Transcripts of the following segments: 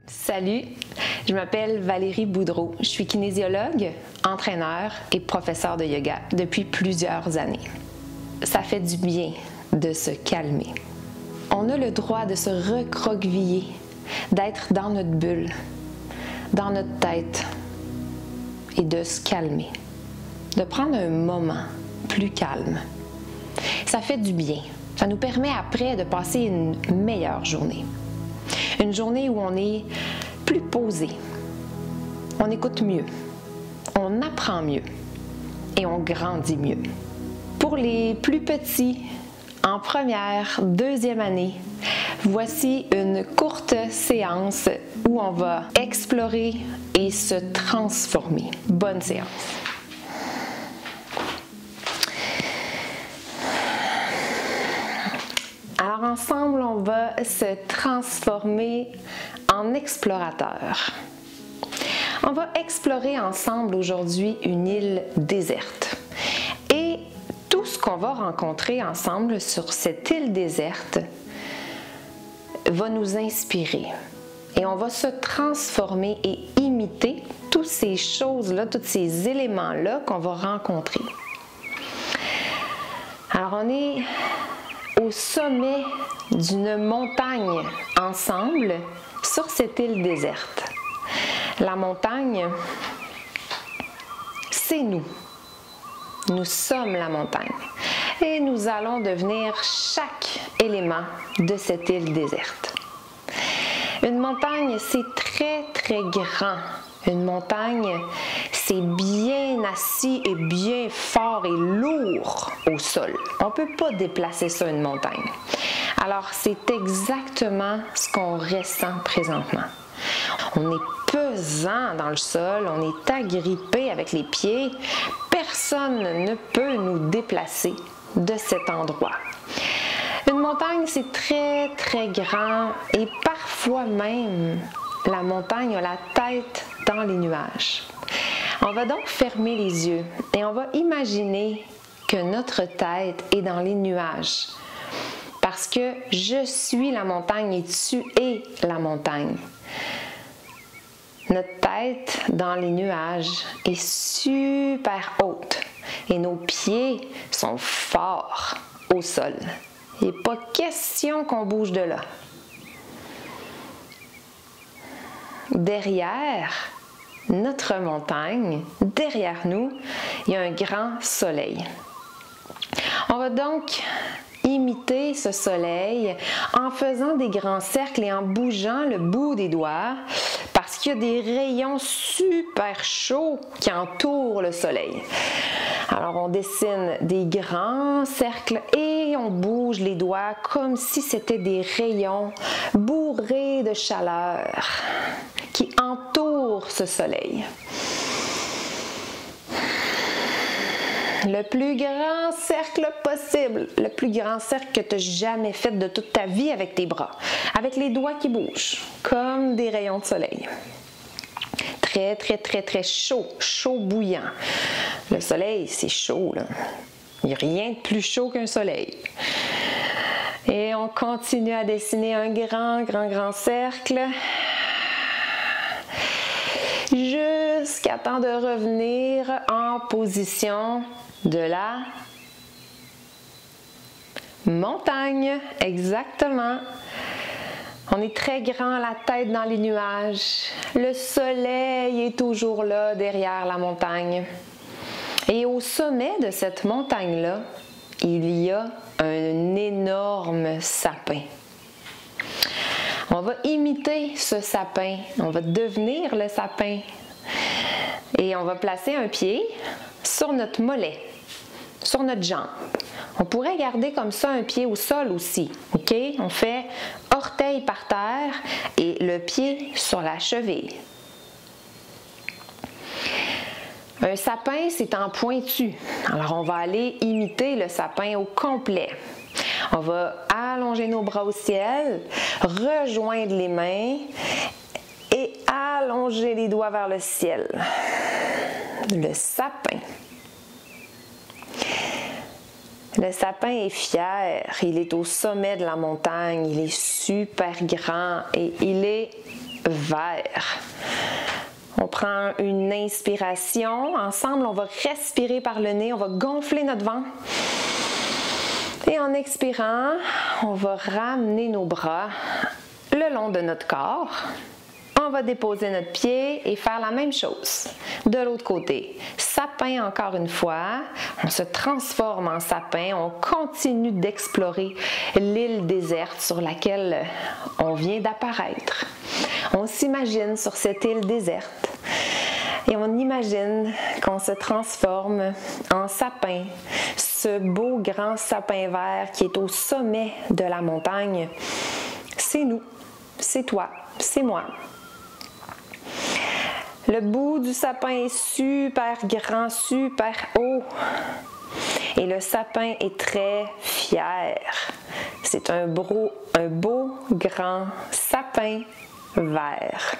Salut, je m'appelle Valérie Boudreau. Je suis kinésiologue, entraîneur et professeure de yoga depuis plusieurs années. Ça fait du bien de se calmer. On a le droit de se recroqueviller, d'être dans notre bulle, dans notre tête et de se calmer, de prendre un moment plus calme. Ça fait du bien. Ça nous permet après de passer une meilleure journée. Une journée où on est plus posé, on écoute mieux, on apprend mieux et on grandit mieux. Pour les plus petits, en première, deuxième année, voici une courte séance où on va explorer et se transformer. Bonne séance! Alors ensemble, on va se transformer en explorateur. On va explorer ensemble aujourd'hui une île déserte. Et tout ce qu'on va rencontrer ensemble sur cette île déserte va nous inspirer. Et on va se transformer et imiter toutes ces choses-là, tous ces éléments-là qu'on va rencontrer. Alors on est au sommet d'une montagne ensemble sur cette île déserte. La montagne, c'est nous. Nous sommes la montagne. Et nous allons devenir chaque élément de cette île déserte. Une montagne, c'est très grand. Une montagne, c'est bien assis et bien fort et lourd au sol. On ne peut pas déplacer ça, une montagne. Alors, c'est exactement ce qu'on ressent présentement. On est pesant dans le sol, on est agrippé avec les pieds. Personne ne peut nous déplacer de cet endroit. Une montagne, c'est très grand et parfois même, la montagne a la tête dans les nuages. On va donc fermer les yeux et on va imaginer que notre tête est dans les nuages. Parce que je suis la montagne et tu es la montagne. Notre tête dans les nuages est super haute et nos pieds sont forts au sol. Il n'est pas question qu'on bouge de là. Derrière notre montagne, derrière nous, il y a un grand soleil. On va donc imiter ce soleil en faisant des grands cercles et en bougeant le bout des doigts parce qu'il y a des rayons super chauds qui entourent le soleil. Alors on dessine des grands cercles et on bouge les doigts comme si c'était des rayons bourrés de chaleur qui entourent ce soleil. Le plus grand cercle possible, le plus grand cercle que tu as jamais fait de toute ta vie avec tes bras, avec les doigts qui bougent, comme des rayons de soleil. Très chaud, chaud bouillant. Le soleil, c'est chaud, là. Il n'y a rien de plus chaud qu'un soleil. Et on continue à dessiner un grand cercle jusqu'à temps de revenir en position de la montagne. Exactement. On est très grand, la tête dans les nuages. Le soleil est toujours là derrière la montagne. Et au sommet de cette montagne-là, il y a un énorme sapin. On va imiter ce sapin, on va devenir le sapin. Et on va placer un pied sur notre mollet, sur notre jambe. On pourrait garder comme ça un pied au sol aussi, ok? On fait orteil par terre et le pied sur la cheville. Un sapin, c'est en pointu. Alors, on va aller imiter le sapin au complet. On va allonger nos bras au ciel, rejoindre les mains et allonger les doigts vers le ciel. Le sapin. Le sapin est fier, il est au sommet de la montagne, il est super grand et il est vert. On prend une inspiration, ensemble on va respirer par le nez, on va gonfler notre ventre. Et en expirant, on va ramener nos bras le long de notre corps. On va déposer notre pied et faire la même chose de l'autre côté. Sapin encore une fois, on se transforme en sapin, on continue d'explorer l'île déserte sur laquelle on vient d'apparaître. On s'imagine sur cette île déserte et on imagine qu'on se transforme en sapin, ce beau grand sapin vert qui est au sommet de la montagne. C'est nous, c'est toi, c'est moi. Le bout du sapin est super grand, super haut. Et le sapin est très fier. C'est un beau grand sapin vert.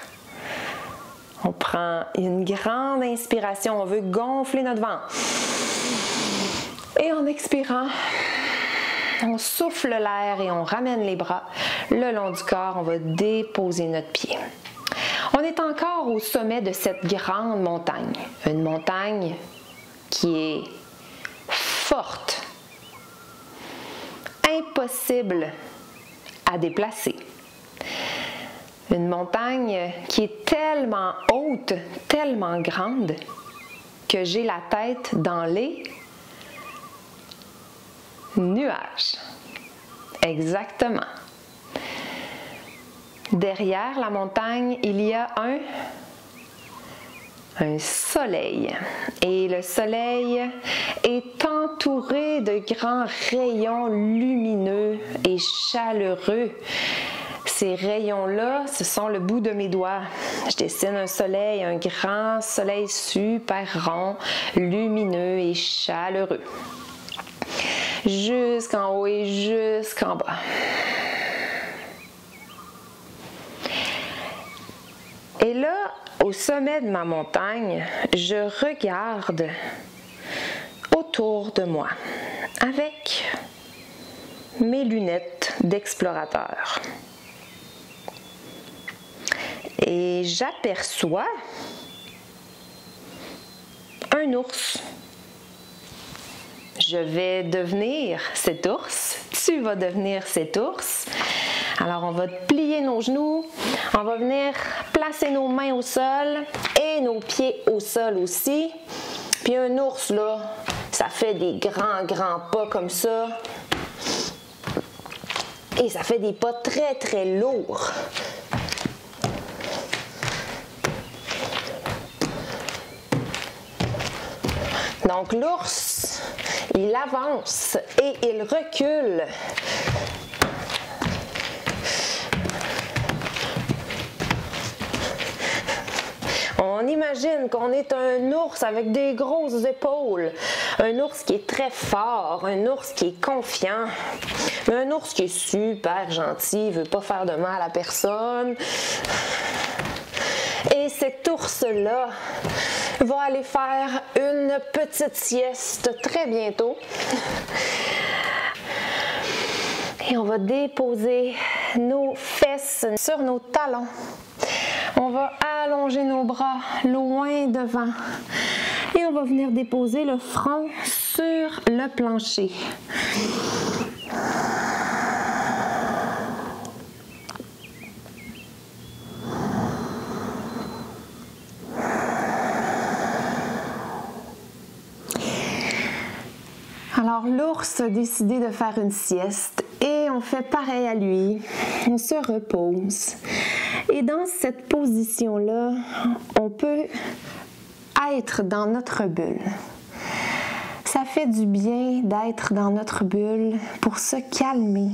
On prend une grande inspiration, on veut gonfler notre ventre. Et en expirant, on souffle l'air et on ramène les bras le long du corps, on va déposer notre pied. On est encore au sommet de cette grande montagne, une montagne qui est forte, impossible à déplacer. Une montagne qui est tellement haute, tellement grande, que j'ai la tête dans les nuages. Exactement. Derrière la montagne, il y a un soleil. Et le soleil est entouré de grands rayons lumineux et chaleureux. Ces rayons-là, ce sont le bout de mes doigts. Je dessine un soleil, un grand soleil super rond, lumineux et chaleureux. Jusqu'en haut et jusqu'en bas. Et là, au sommet de ma montagne, je regarde autour de moi avec mes lunettes d'explorateur. Et j'aperçois un ours. Je vais devenir cet ours. Tu vas devenir cet ours. Alors, on va plier nos genoux. On va venir placer nos mains au sol et nos pieds au sol aussi. Puis un ours, là, ça fait des grands pas comme ça. Et ça fait des pas très lourds. Donc l'ours, il avance et il recule. On imagine qu'on est un ours avec des grosses épaules, un ours qui est très fort, un ours qui est confiant, mais un ours qui est super gentil, il veut pas faire de mal à personne. Et cet ours-là va aller faire une petite sieste très bientôt. Et on va déposer nos fesses sur nos talons. On va allonger nos bras loin devant. Et on va venir déposer le front sur le plancher. Alors l'ours a décidé de faire une sieste et on fait pareil à lui, on se repose. Et dans cette position-là, on peut être dans notre bulle. Ça fait du bien d'être dans notre bulle pour se calmer.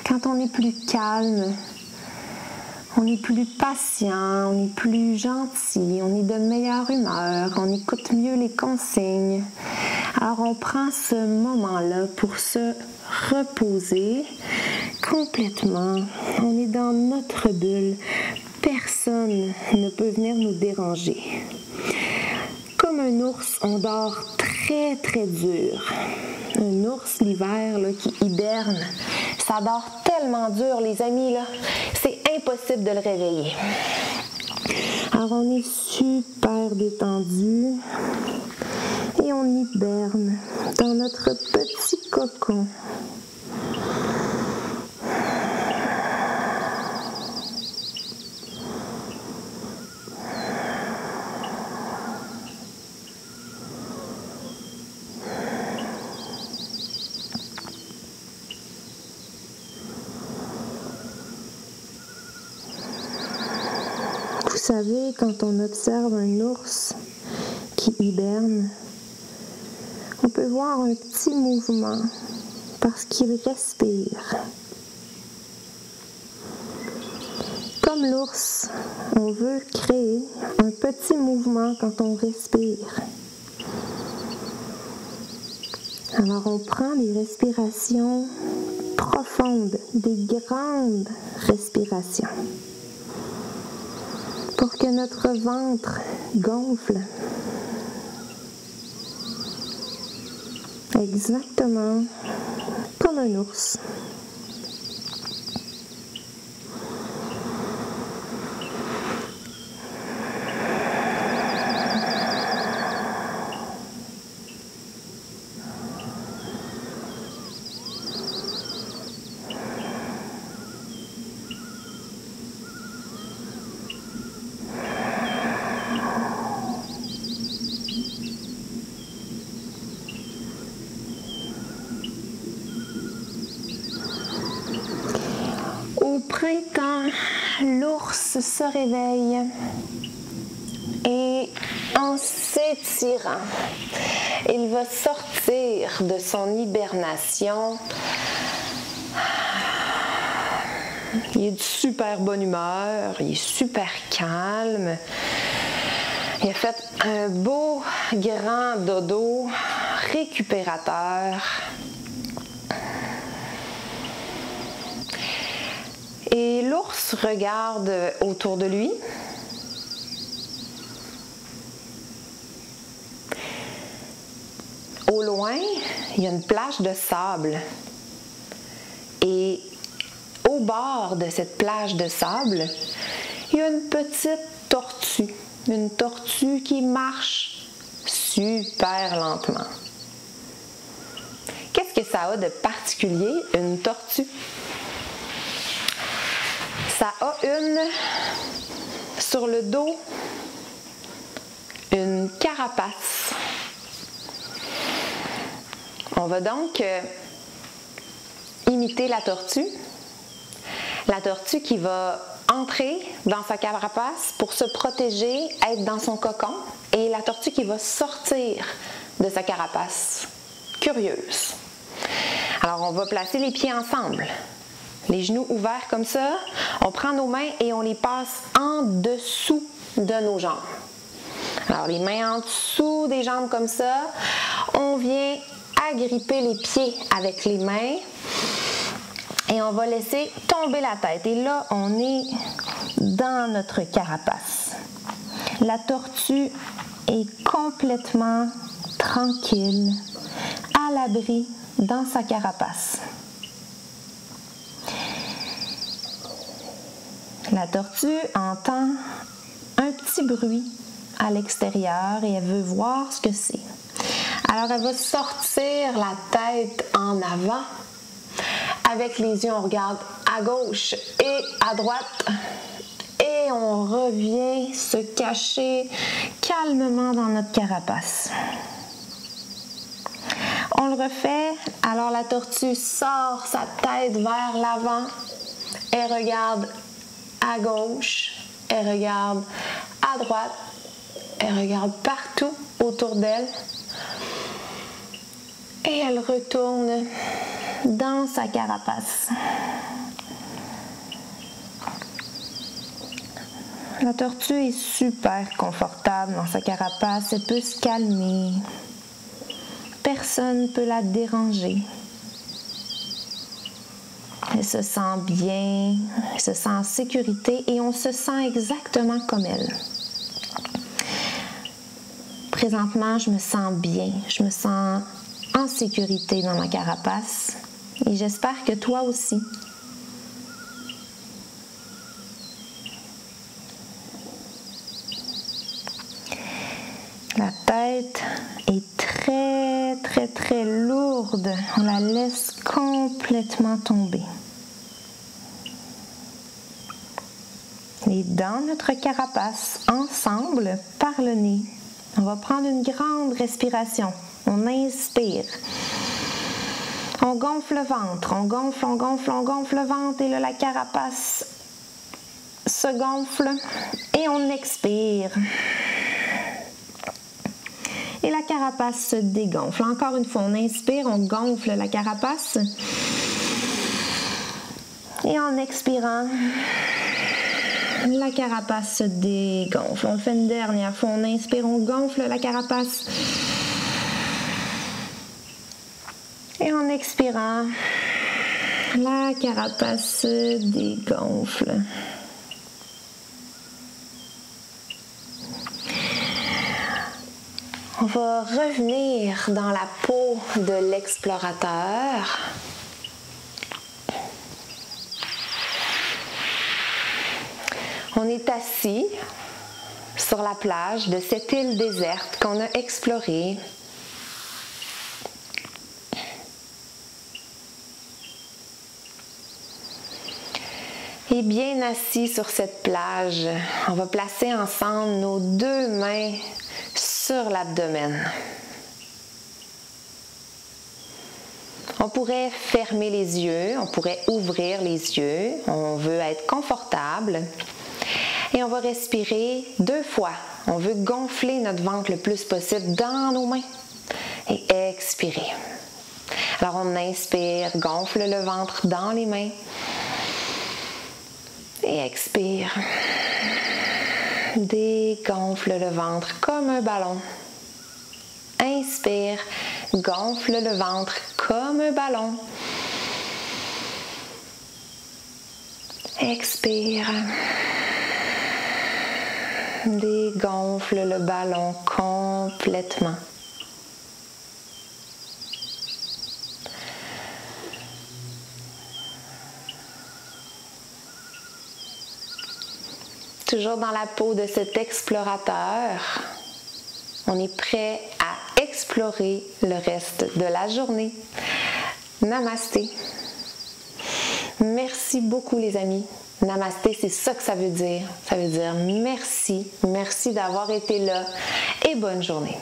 Quand on est plus calme, on est plus patient, on est plus gentil, on est de meilleure humeur, on écoute mieux les consignes. Alors on prend ce moment-là pour se reposer complètement. On est dans notre bulle. Personne ne peut venir nous déranger. Comme Comme un ours, on dort très très dur. Un ours l'hiver là, qui hiberne, ça dort tellement dur les amis, là, c'est impossible de le réveiller. Alors on est super détendu et on hiberne dans notre petit cocon. Vous savez, quand on observe un ours qui hiberne, on peut voir un petit mouvement parce qu'il respire. Comme l'ours, on veut créer un petit mouvement quand on respire. Alors on prend des respirations profondes, des grandes respirations, pour que notre ventre gonfle. Exactement comme un ours. Au printemps, l'ours se réveille et en s'étirant, il va sortir de son hibernation. Il est de super bonne humeur, il est super calme. Il a fait un beau grand dodo récupérateur. Et l'ours regarde autour de lui. Au loin, il y a une plage de sable. Et au bord de cette plage de sable, il y a une petite tortue. Une tortue qui marche super lentement. Qu'est-ce que ça a de particulier, une tortue? Ça a sur le dos, une carapace. On va donc imiter la tortue. La tortue qui va entrer dans sa carapace pour se protéger, être dans son cocon, et la tortue qui va sortir de sa carapace, curieuse. Alors, on va placer les pieds ensemble. Les genoux ouverts comme ça, on prend nos mains et on les passe en dessous de nos jambes. Alors les mains en dessous des jambes comme ça, on vient agripper les pieds avec les mains et on va laisser tomber la tête. Et là, on est dans notre carapace. La tortue est complètement tranquille, à l'abri dans sa carapace. La tortue entend un petit bruit à l'extérieur et elle veut voir ce que c'est. Alors elle va sortir la tête en avant. Avec les yeux, on regarde à gauche et à droite. Et on revient se cacher calmement dans notre carapace. On le refait. Alors la tortue sort sa tête vers l'avant. Elle regarde à gauche, elle regarde à droite, elle regarde partout autour d'elle et elle retourne dans sa carapace. La tortue est super confortable dans sa carapace, elle peut se calmer, personne ne peut la déranger. Elle se sent bien, elle se sent en sécurité et on se sent exactement comme elle. Présentement, je me sens bien, je me sens en sécurité dans ma carapace et j'espère que toi aussi. La tête est très lourde. On la laisse complètement tomber. Et dans notre carapace, ensemble, par le nez, on va prendre une grande respiration. On inspire. On gonfle le ventre. On gonfle le ventre. Et là, la carapace se gonfle. Et on expire. Et la carapace se dégonfle. Encore une fois, on inspire, on gonfle la carapace. Et en expirant, la carapace se dégonfle. On le fait une dernière fois. On inspire, on gonfle la carapace. Et en expirant, la carapace se dégonfle. On va revenir dans la peau de l'explorateur. On est assis sur la plage de cette île déserte qu'on a explorée. Et bien assis sur cette plage, on va placer ensemble nos deux mains sur l'abdomen. On pourrait fermer les yeux, on pourrait ouvrir les yeux. On veut être confortable. Et on va respirer 2 fois. On veut gonfler notre ventre le plus possible dans nos mains. Et expirer. Alors on inspire, gonfle le ventre dans les mains. Et expire. Dégonfle le ventre comme un ballon. Inspire, gonfle le ventre comme un ballon. Expire. Dégonfle le ballon complètement. Toujours dans la peau de cet explorateur, on est prêt à explorer le reste de la journée. Namasté. Merci beaucoup les amis. Namasté, c'est ça que ça veut dire. Ça veut dire merci, merci d'avoir été là et bonne journée.